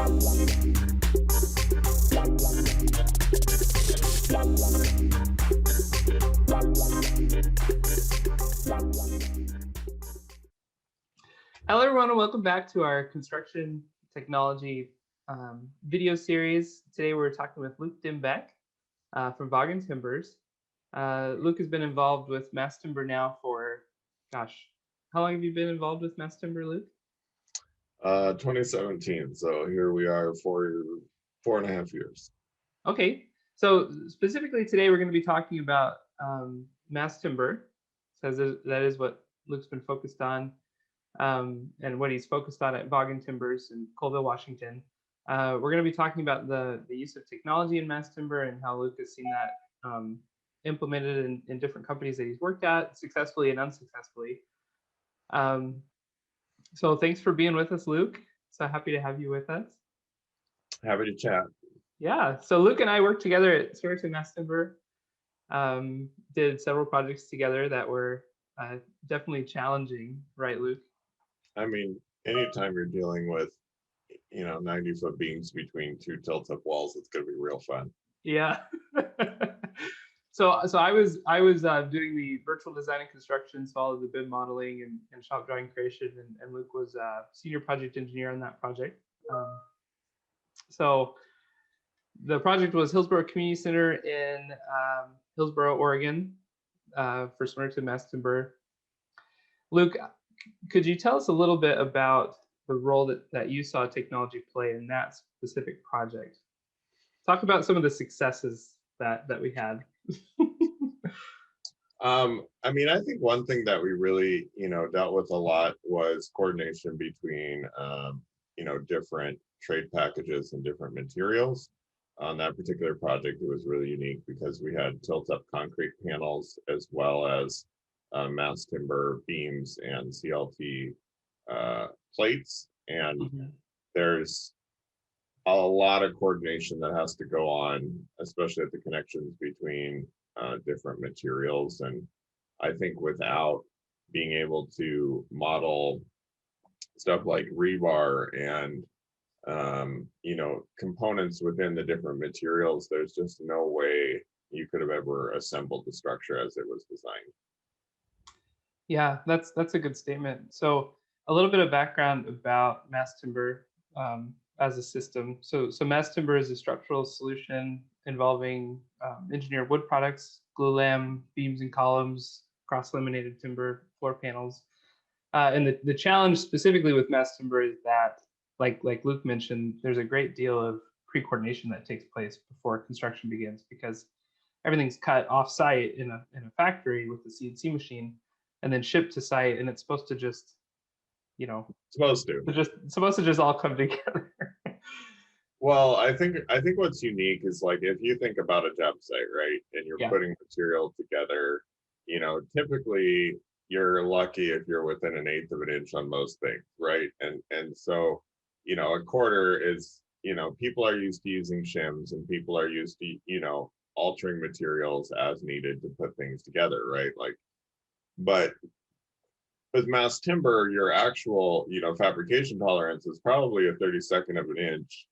Hello, everyone, and welcome back to our construction technology video series. Today, we're talking with Luke Dembeck from Vaagen Timbers. Luke has been involved with mass timber now for, gosh, how long have you been involved with mass timber, Luke? 2017. So here we are for 4.5 years. Okay, so specifically today, we're going to be talking about mass timber. So that is what Luke's been focused on. And what he's focused on at Vaagen Timbers in Colesville, Washington. We're going to be talking about the use of technology in mass timber and how Luke has seen that implemented in different companies that he's worked at, successfully and unsuccessfully. So thanks for being with us, Luke. So happy to have you with us. Happy to chat. Yeah, so Luke and I worked together at Swinerton Mass Timber, did several projects together that were definitely challenging, right, Luke? I mean, anytime you're dealing with, 90-foot beams between two tilt-up walls, it's going to be real fun. Yeah. So I was doing the virtual design and construction, so all of the BIM modeling and shop drawing creation, and Luke was a senior project engineer on that project. So the project was Hillsborough Community Center in Hillsborough, Oregon, for Swinerton Mass Timber. Luke, could you tell us a little bit about the role that you saw technology play in that specific project? Talk about some of the successes that we had. I think one thing that we really, dealt with a lot was coordination between, different trade packages and different materials. On that particular project, it was really unique because we had tilt-up concrete panels as well as mass timber beams and CLT plates, and there's a lot of coordination that has to go on, especially at the connections between different materials. And I think without being able to model stuff like rebar and components within the different materials, there's just no way you could have ever assembled the structure as it was designed. Yeah, that's a good statement. So a little bit of background about mass timber as a system. So mass timber is a structural solution involving engineered wood products, glulam, beams and columns, cross-laminated timber, floor panels. And the challenge specifically with mass timber is that, like Luke mentioned, there's a great deal of pre-coordination that takes place before construction begins, because everything's cut off-site in a factory with the CNC machine, and then shipped to site, and it's supposed to just, supposed to just all come together. Well, I think what's unique is, like, if you think about a job site, right, and you're putting material together, typically you're lucky if you're within 1/8 of an inch on most things, right? And so, a quarter is, people are used to using shims, and people are used to, altering materials as needed to put things together, right? But with mass timber, your actual, fabrication tolerance is probably a 32nd of an inch,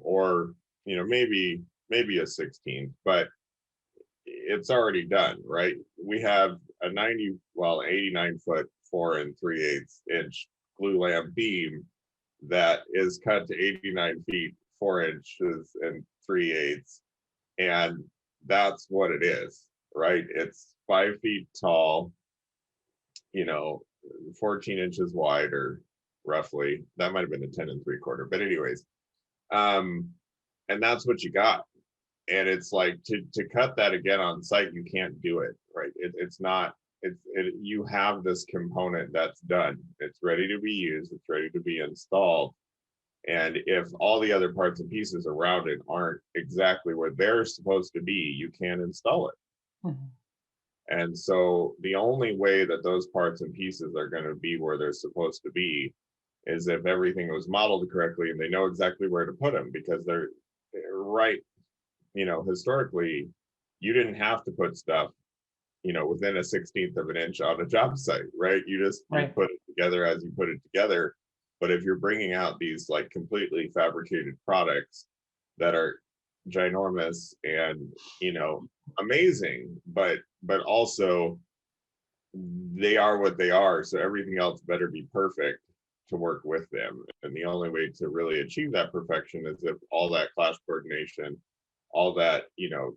or, maybe a 16th, but it's already done, right? We have a 89-foot 4 3/8 inch glulam beam that is cut to 89 feet 4 inches and 3/8, and that's what it is, right? It's 5 feet tall, 14 inches wide, or roughly. That might have been a 10 3/4, but anyways, and that's what you got. And it's like, to cut that again on site, you can't do it, right? You have this component that's done, it's ready to be used, it's ready to be installed, and if all the other parts and pieces around it aren't exactly where they're supposed to be, you can't install it. And so the only way that those parts and pieces are going to be where they're supposed to be is if everything was modeled correctly and they know exactly where to put them, because they're right. Historically, you didn't have to put stuff, within a 16th of an inch on a job site, right? You just You put it together as you put it together. But if you're bringing out these like completely fabricated products that are ginormous and, you know, amazing, but also they are what they are, so everything else better be perfect to work with them. And the only way to really achieve that perfection is if all that clash coordination, all that, you know,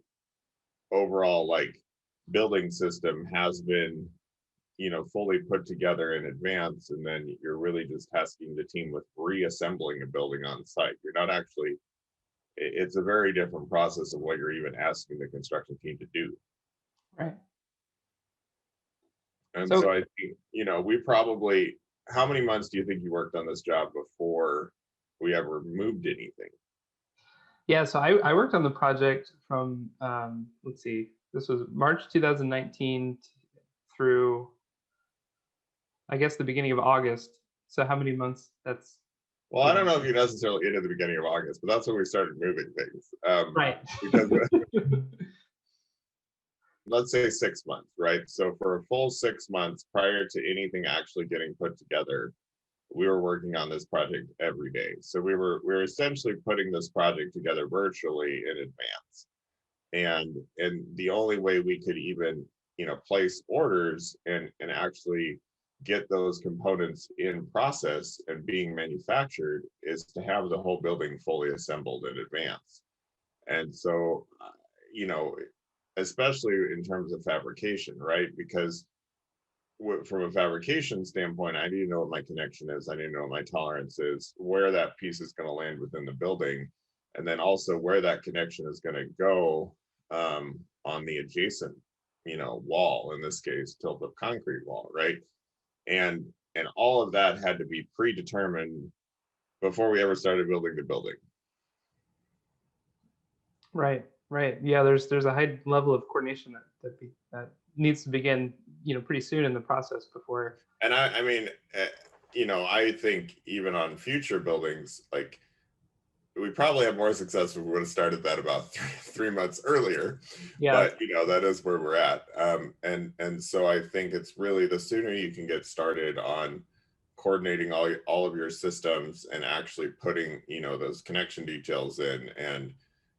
overall like building system has been, you know, fully put together in advance, and then you're really just tasking the team with reassembling a building on site. You're not actually, it's a very different process of what you're even asking the construction team to do. Right. And So so I think, you know, we probably, how many months do you think you worked on this job before we ever moved anything? yeah, so I worked on the project from let's see, this was March 2019 through, I guess, the beginning of August. So how many months? That's Well, I don't know if you necessarily into the beginning of August, but that's when we started moving things. right. Because let's say 6 months, right? So for a full 6 months prior to anything actually getting put together, we were working on this project every day. So we were essentially putting this project together virtually in advance. And the only way we could even, you know, place orders and actually get those components in process and being manufactured is to have the whole building fully assembled in advance. And so, you know, especially in terms of fabrication, right? Because from a fabrication standpoint, I need to know what my connection is. I need to know what my tolerance is, where that piece is going to land within the building, and then also where that connection is going to go on the adjacent, you know, wall, in this case, tilt up concrete wall, right? And all of that had to be predetermined before we ever started building the building. Right, right. Yeah, there's a high level of coordination that needs to begin, you know, pretty soon in the process before. And I mean, you know, I think even on future buildings, like we probably have more success if we would have started that about 3 months earlier. Yeah. But you know, that is where we're at. And so I think it's really the sooner you can get started on coordinating all of your systems and actually putting, you know, those connection details in, and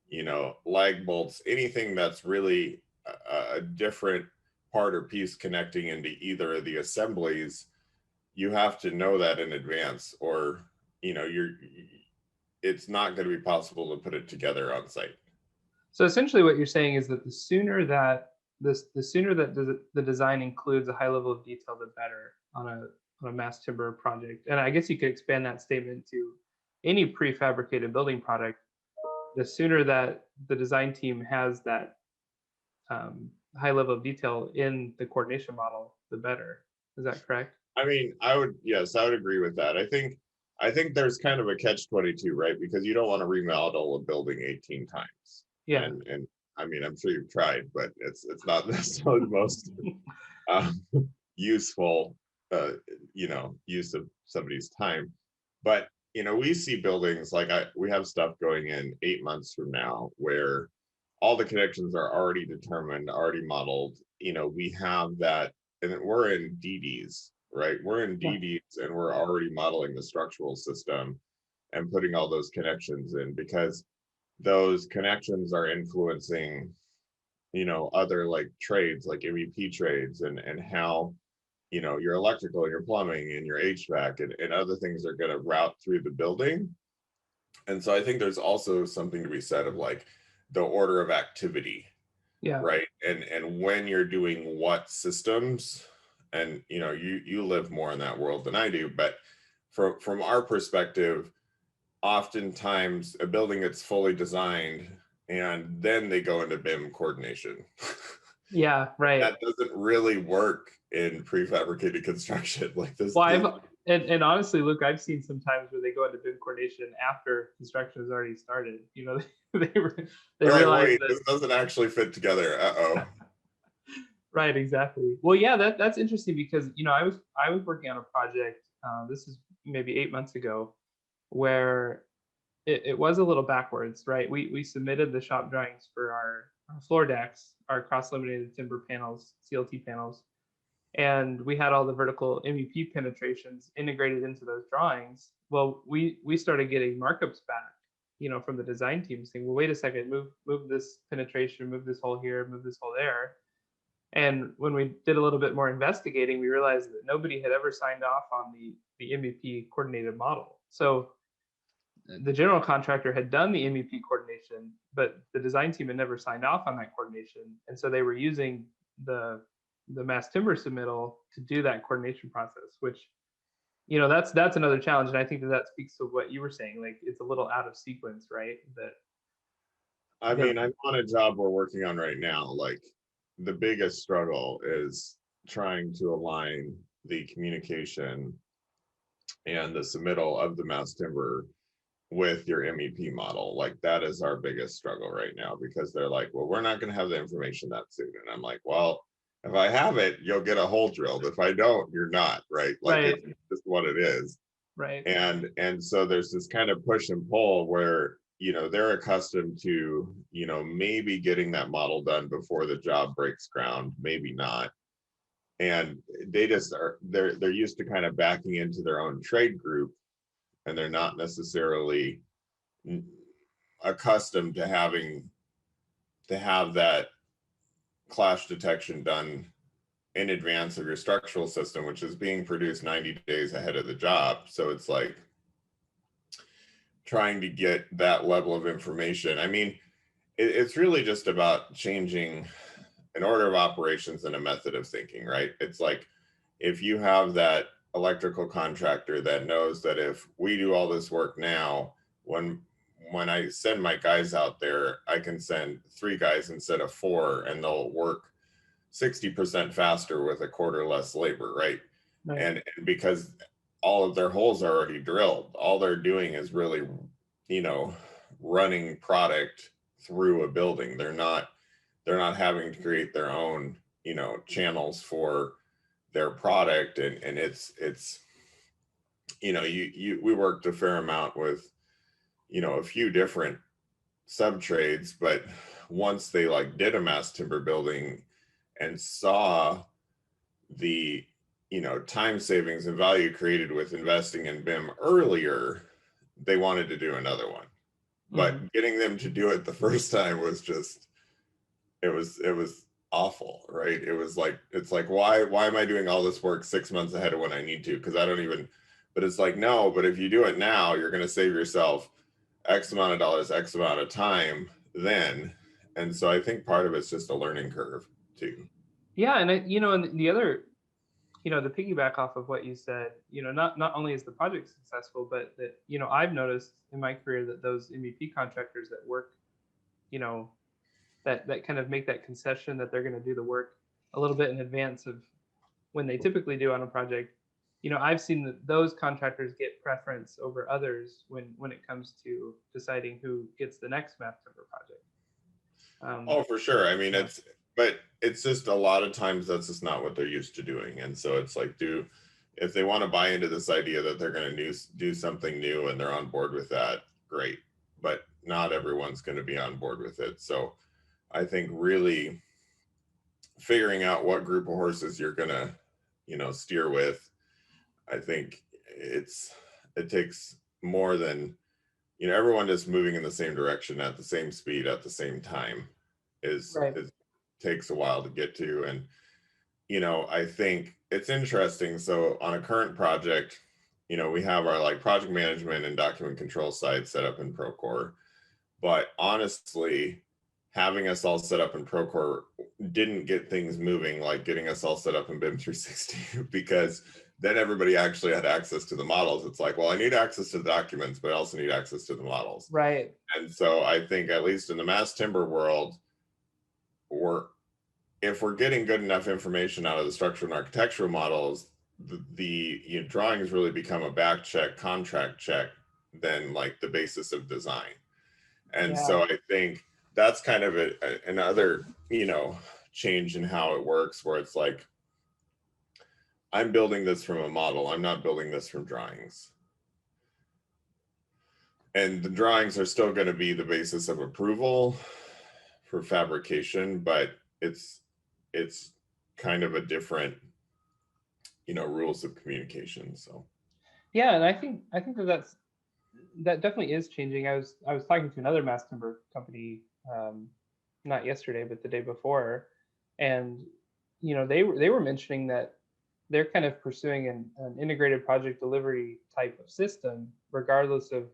you know, lag bolts, anything that's really a different part or piece connecting into either of the assemblies, you have to know that in advance, or you know, it's not going to be possible to put it together on site. So essentially what you're saying is that the sooner that the design includes a high level of detail, the better on a mass timber project. And I guess you could expand that statement to any prefabricated building product. The sooner that the design team has that high level of detail in the coordination model, the better. Is that correct? I mean, yes, I would agree with that. I think there's kind of a catch-22, right? Because you don't want to remodel a building 18 times. Yeah. And I mean, I'm sure you've tried, but it's not necessarily the most useful, you know, use of somebody's time. But you know, we see buildings like we have stuff going in 8 months from now where all the connections are already determined, already modeled. You know, we have that, and we're in DDs, right? We're in DDs and we're already modeling the structural system and putting all those connections in, because those connections are influencing, you know, other like trades, like MEP trades, and how, you know, your electrical, your plumbing, and your HVAC and other things are going to route through the building. And so I think there's also something to be said of like the order of activity, right? And when you're doing what systems, and you know, you live more in that world than I do, but from our perspective, oftentimes a building gets fully designed and then they go into BIM coordination. Yeah, right. That doesn't really work in prefabricated construction like this. Well, and honestly, Luke, I've seen some times where they go into BIM coordination after construction has already started. You know, they realize wait, that this doesn't actually fit together. Uh-oh. Right, exactly. Well, yeah, that's interesting because, you know, I was working on a project. This is maybe 8 months ago, where it was a little backwards, right? We submitted the shop drawings for our floor decks, our cross laminated timber panels, CLT panels, and we had all the vertical MEP penetrations integrated into those drawings. Well, we started getting markups back, from the design team saying, well, wait a second, move this penetration, move this hole here, move this hole there. And when we did a little bit more investigating, we realized that nobody had ever signed off on the MEP coordinated model. So the general contractor had done the MEP coordination, but the design team had never signed off on that coordination. And so they were using the mass timber submittal to do that coordination process, which, that's another challenge. And I think that speaks to what you were saying, like it's a little out of sequence, right? I mean, I'm on a job we're working on right now. Like the biggest struggle is trying to align the communication and the submittal of the mass timber with your MEP model. Like that is our biggest struggle right now, because they're like, well, we're not going to have the information that soon. And I'm like, well, if I have it, you'll get a hole drilled. If I don't, you're not, right? Like right. It's just what it is. Right. And so there's this kind of push and pull where, they're accustomed to, maybe getting that model done before the job breaks ground, maybe not. And they just they're used to kind of backing into their own trade group, and they're not necessarily accustomed to have that clash detection done in advance of your structural system, which is being produced 90 days ahead of the job. So it's like trying to get that level of information. I mean, it's really just about changing an order of operations and a method of thinking, right? It's like if you have that electrical contractor that knows that if we do all this work now, when I send my guys out there, I can send 3 guys instead of 4, and they'll work 60% faster with a quarter less labor, right? And because all of their holes are already drilled, all they're doing is really, running product through a building. They're not having to create their own, channels for their product. And it's we worked a fair amount with, a few different sub trades, but once they like did a mass timber building and saw the, time savings and value created with investing in BIM earlier, they wanted to do another one. But getting them to do it the first time was just, it was awful, right? It was like, it's like, why am I doing all this work 6 months ahead of when I need to? Because I don't even, but it's like, no, but if you do it now, you're going to save yourself X amount of dollars, X amount of time then. And so I think part of it's just a learning curve too. Yeah. And and the other, the piggyback off of what you said, not only is the project successful, but that, I've noticed in my career that those MEP contractors that work, that kind of make that concession that they're going to do the work a little bit in advance of when they typically do on a project. I've seen that those contractors get preference over others when it comes to deciding who gets the next mass timber project. Oh, for sure. I mean, but it's just a lot of times that's just not what they're used to doing. And so it's like, if they want to buy into this idea that they're going to do something new and they're on board with that, great. But not everyone's going to be on board with it. So I think really figuring out what group of horses you're going to, steer with, I think it takes more than, everyone just moving in the same direction at the same speed at the same time is takes a while to get to. And, I think it's interesting. So on a current project, we have our like project management and document control side set up in Procore, but honestly, having us all set up in Procore didn't get things moving like getting us all set up in BIM 360 because then everybody actually had access to the models. It's like, well, I need access to the documents, but I also need access to the models. Right. And so I think at least in the mass timber world, if we're getting good enough information out of the structural and architectural models, the drawings really become a back check, contract check, than like the basis of design. And so I think that's kind of another, change in how it works, where it's like, I'm building this from a model. I'm not building this from drawings. And the drawings are still going to be the basis of approval for fabrication, but it's kind of a different rules of communication. So yeah, and I think that definitely is changing. I was talking to another mass timber company, not yesterday, but the day before, and they were mentioning that they're kind of pursuing an integrated project delivery type of system, regardless of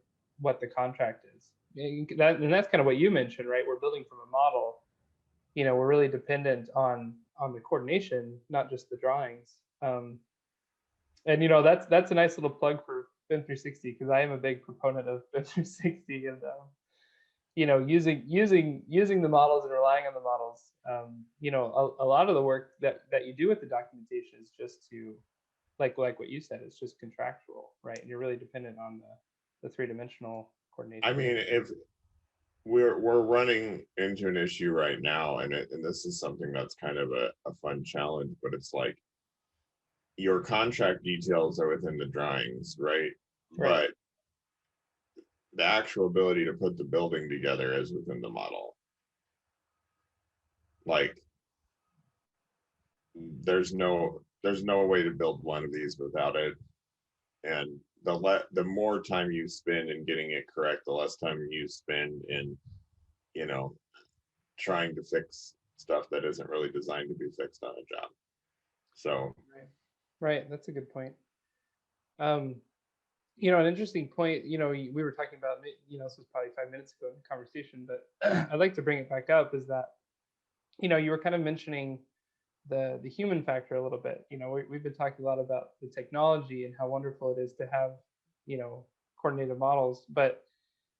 what the contract is. And that's kind of what you mentioned, right? We're building from a model. We're really dependent on the coordination, not just the drawings. And that's a nice little plug for BIM 360, because I am a big proponent of BIM 360, and using the models and relying on the models. A lot of the work that you do with the documentation is just to, like what you said, it's just contractual, right? And you're really dependent on the three-dimensional coordination. I mean, if we're running into an issue right now, and this is something that's kind of a fun challenge, but it's like your contract details are within the drawings, right? But the actual ability to put the building together is within the model. Like, there's no way to build one of these without it. And the more time you spend in getting it correct, the less time you spend in, trying to fix stuff that isn't really designed to be fixed on a job. So right, that's a good point. An interesting point, we were talking about, this was probably 5 minutes ago in the conversation, but I'd like to bring it back up, is that, you were kind of mentioning the human factor a little bit. We've been talking a lot about the technology and how wonderful it is to have, coordinated models, but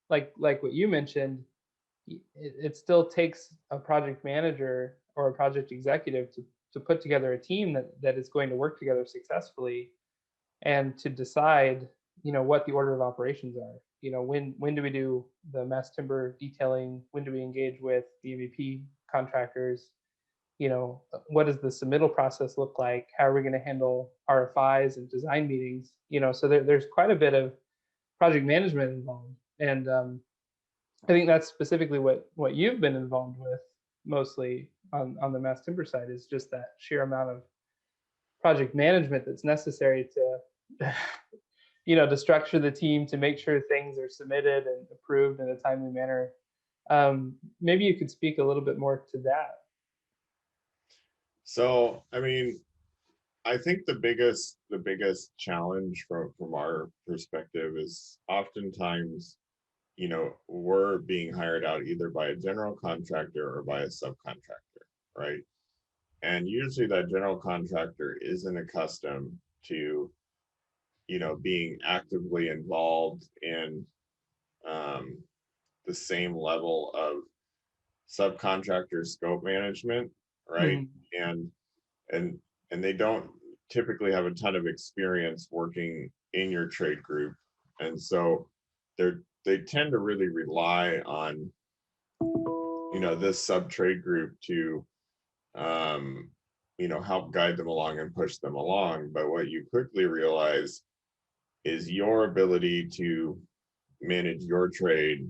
like what you mentioned, it still takes a project manager or a project executive to put together a team that is going to work together successfully, and to decide, what the order of operations are. When do we do the mass timber detailing? When do we engage with the MEP contractors? What does the submittal process look like? How are we going to handle RFIs and design meetings? So there's quite a bit of project management involved. And I think that's specifically what you've been involved with mostly on the mass timber side, is just that sheer amount of project management that's necessary to to structure the team, to make sure things are submitted and approved in a timely manner. Maybe you could speak a little bit more to that. So, I mean, I think the biggest challenge from our perspective is oftentimes, we're being hired out either by a general contractor or by a subcontractor, right? And usually that general contractor isn't accustomed to, being actively involved in the same level of subcontractor scope management, right? Mm-hmm. And they don't typically have a ton of experience working in your trade group, and so they tend to really rely on this sub trade group to help guide them along and push them along. But what you quickly realize is your ability to manage your trade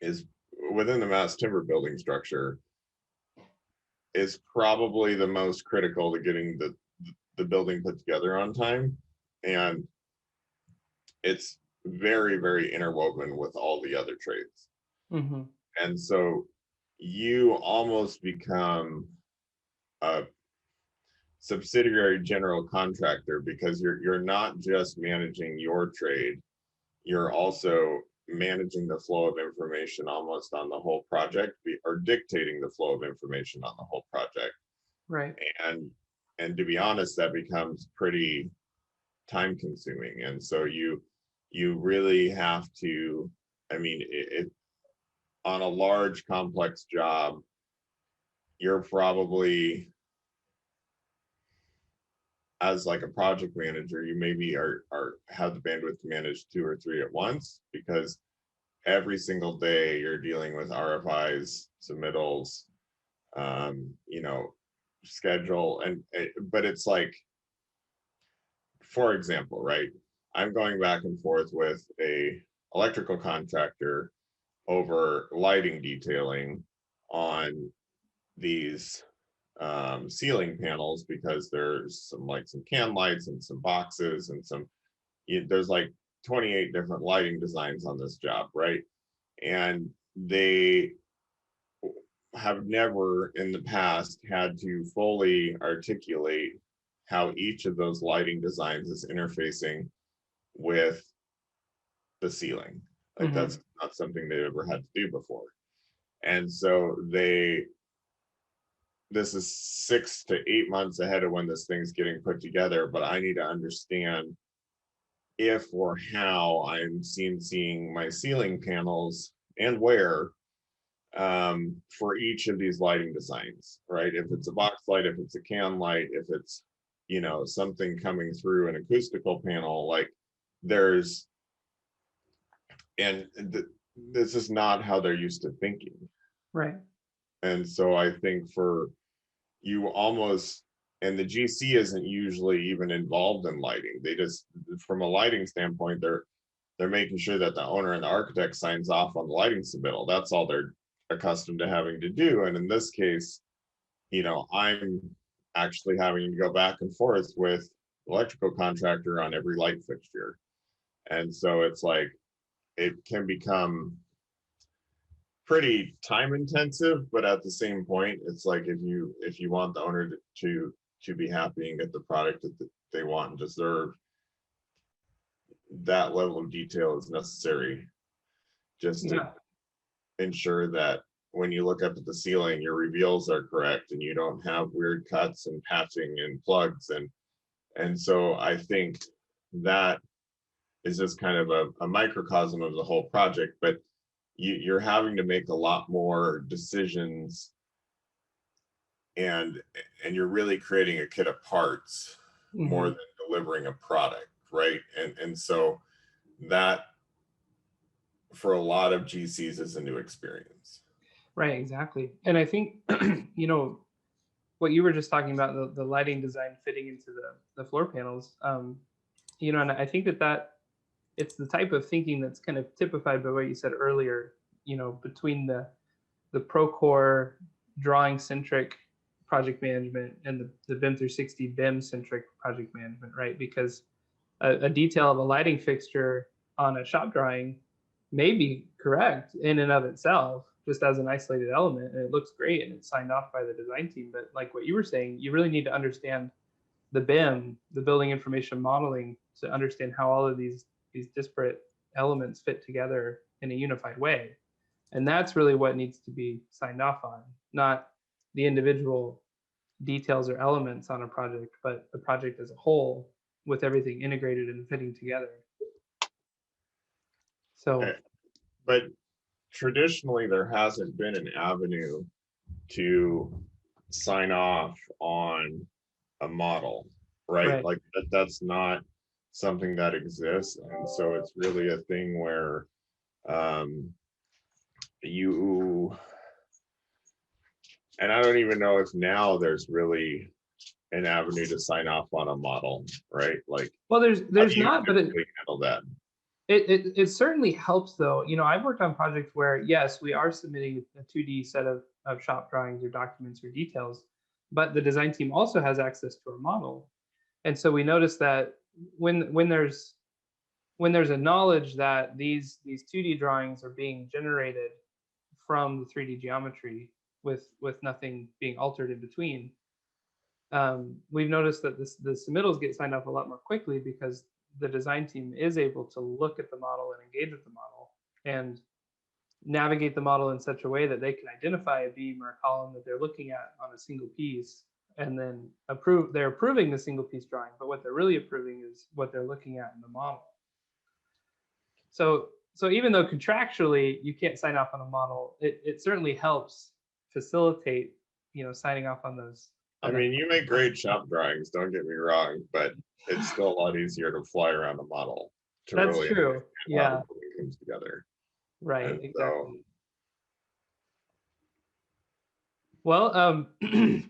is within the mass timber building structure is probably the most critical to getting the building put together on time. And it's very, very interwoven with all the other trades. Mm-hmm. And so you almost become a subsidiary general contractor, because you're not just managing your trade, you're also managing the flow of information almost on the whole project, or dictating the flow of information on the whole project. Right. And to be honest, that becomes pretty time consuming. And so you really have to, I mean, it on a large complex job, you're probably, as like a project manager, you maybe are have the bandwidth to manage 2 or 3 at once, because every single day you're dealing with RFIs, submittals, schedule, but it's like, for example, right? I'm going back and forth with a electrical contractor over lighting detailing on these ceiling panels, because there's some can lights and some boxes and there's like 28 different lighting designs on this job, right? And they have never in the past had to fully articulate how each of those lighting designs is interfacing with the ceiling. Like that's not something they've ever had to do before. And so this is 6 to 8 months ahead of when this thing's getting put together, but I need to understand if or how I'm seeing my ceiling panels and where, for each of these lighting designs, right? If it's a box light, if it's a can light, if it's, something coming through an acoustical panel, like this is not how they're used to thinking. Right. And so I think for you almost, and the GC isn't usually even involved in lighting. They just, from a lighting standpoint, they're making sure that the owner and the architect signs off on the lighting submittal. That's all they're accustomed to having to do. And in this case, I'm actually having to go back and forth with electrical contractor on every light fixture. And so it's like, it can become pretty time intensive, but at the same point, it's like if you want the owner to be happy and get the product that they want and deserve, that level of detail is necessary just to ensure that when you look up at the ceiling, your reveals are correct and you don't have weird cuts and patching and plugs. And so I think that is just kind of a microcosm of the whole project, but you're having to make a lot more decisions, and you're really creating a kit of parts more than delivering a product, right? And so that for a lot of GCs is a new experience. Right, exactly. And I think what you were just talking about, the lighting design fitting into the floor panels, and I think that it's the type of thinking that's kind of typified by what you said earlier, between the Procore drawing centric project management and the BIM 360 BIM centric project management, right? Because a detail of a lighting fixture on a shop drawing may be correct in and of itself, just as an isolated element, and it looks great and it's signed off by the design team. But like what you were saying, you really need to understand the BIM, the building information modeling, to understand how all of these disparate elements fit together in a unified way. And that's really what needs to be signed off on, not the individual details or elements on a project, but the project as a whole with everything integrated and fitting together. So, but traditionally there hasn't been an avenue to sign off on a model, right? Like that's not something that exists. And so it's really a thing where and I don't even know if now there's really an avenue to sign off on a model, right? Like, well, there's not, but handle that. It certainly helps though. I've worked on projects where, yes, we are submitting a 2D set of shop drawings or documents or details, but the design team also has access to a model. And so we notice that when there's a knowledge that these 2D drawings are being generated from the 3D geometry with nothing being altered in between, we've noticed that the submittals get signed off a lot more quickly because the design team is able to look at the model and engage with the model and navigate the model in such a way that they can identify a beam or a column that they're looking at on a single piece, and then they're approving the single piece drawing, but what they're really approving is what they're looking at in the model. So even though contractually you can't sign off on a model, it certainly helps facilitate, signing off on those. I mean, you make great shop drawings, don't get me wrong, but it's still a lot easier to fly around a model. That's really true. Yeah. It comes together. Right. And exactly. Well, I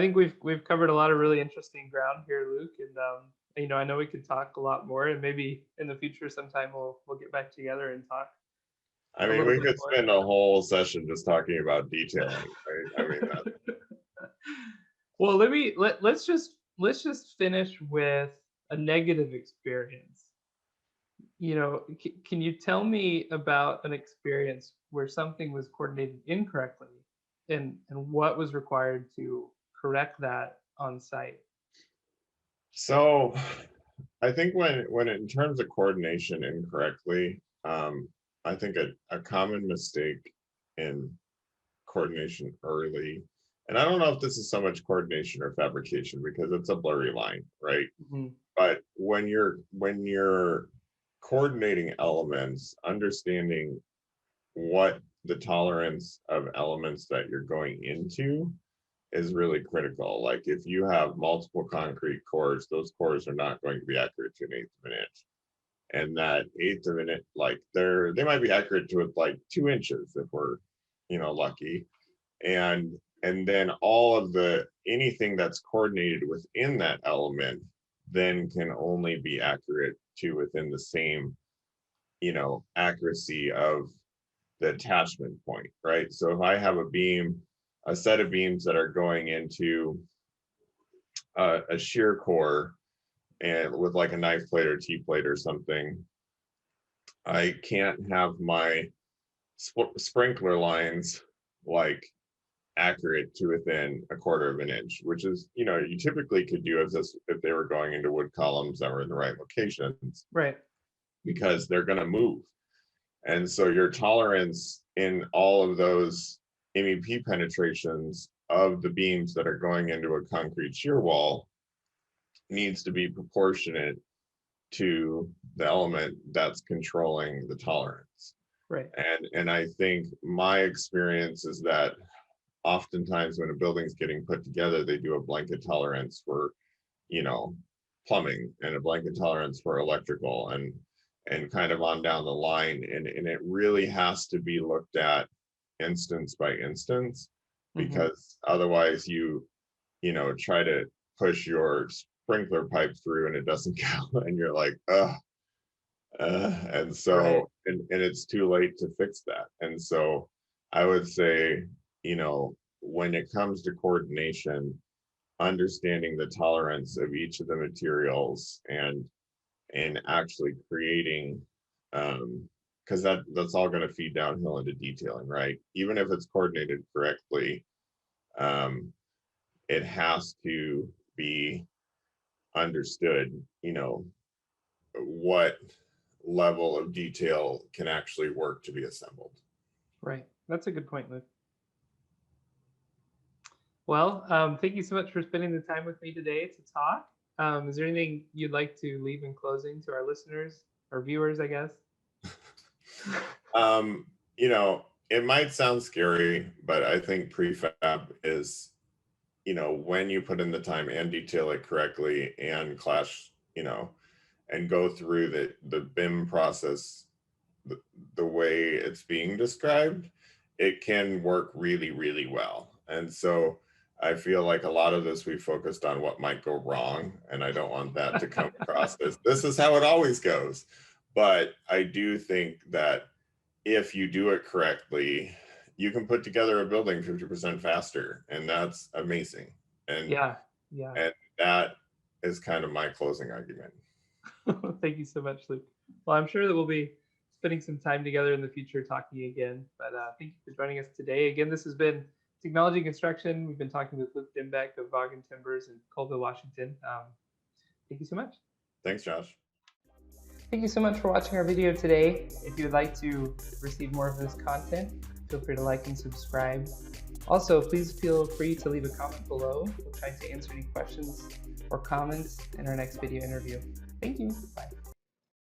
think we've covered a lot of really interesting ground here, Luke, and I know we could talk a lot more, and maybe in the future sometime we'll get back together and talk. I mean, we could spend a whole session just talking about detailing, right? I mean, Well, let's just finish with a negative experience. Can you tell me about an experience where something was coordinated incorrectly, and what was required to correct that on site? So I think when in terms of coordination incorrectly, I think a common mistake in coordination early, and I don't know if this is so much coordination or fabrication because it's a blurry line, right? Mhm. But when you're coordinating elements, understanding what the tolerance of elements that you're going into is really critical. Like if you have multiple concrete cores, those cores are not going to be accurate to an eighth of an inch. And that eighth of an inch, like they might be accurate to like 2 inches if we're, lucky. And then all of the anything that's coordinated within that element then can only be accurate to within the same, accuracy of the attachment point, right? So if I have a set of beams that are going into a shear core and with like a knife plate or T-plate or something, I can't have my sprinkler lines like accurate to within a quarter of an inch, which is, you typically could do if they were going into wood columns that were in the right locations, Right. because they're going to move. And so your tolerance in all of those MEP penetrations of the beams that are going into a concrete shear wall needs to be proportionate to the element that's controlling the tolerance. Right. And I think my experience is that oftentimes when a building's getting put together, they do a blanket tolerance for, plumbing and a blanket tolerance for electrical and kind of on down the line. And it really has to be looked at instance by instance, because otherwise you try to push your sprinkler pipe through and it doesn't go and you're like, and so Right. and it's too late to fix that. And so I would say, when it comes to coordination, understanding the tolerance of each of the materials and actually creating, because that's all going to feed downhill into detailing, right? Even if it's coordinated correctly, it has to be understood, what level of detail can actually work to be assembled. Right. That's a good point, Luke. Well, thank you so much for spending the time with me today to talk. Is there anything you'd like to leave in closing to our listeners or viewers, I guess? It might sound scary, but I think prefab is, when you put in the time and detail it correctly and and go through the BIM process the way it's being described, it can work really, really well. And so I feel like a lot of this we focused on what might go wrong, and I don't want that to come across as this is how it always goes. But I do think that if you do it correctly, you can put together a building 50% faster, and that's amazing. And and that is kind of my closing argument. Thank you so much, Luke. Well, I'm sure that we'll be spending some time together in the future talking again. But thank you for joining us today. Again, this has been Technology Construction. We've been talking with Luke Dembeck of Vaagen Timbers in Colesville, Washington. Thank you so much. Thanks, Josh. Thank you so much for watching our video today. If you would like to receive more of this content, feel free to like and subscribe. Also, please feel free to leave a comment below. We'll try to answer any questions or comments in our next video interview. Thank you. Bye.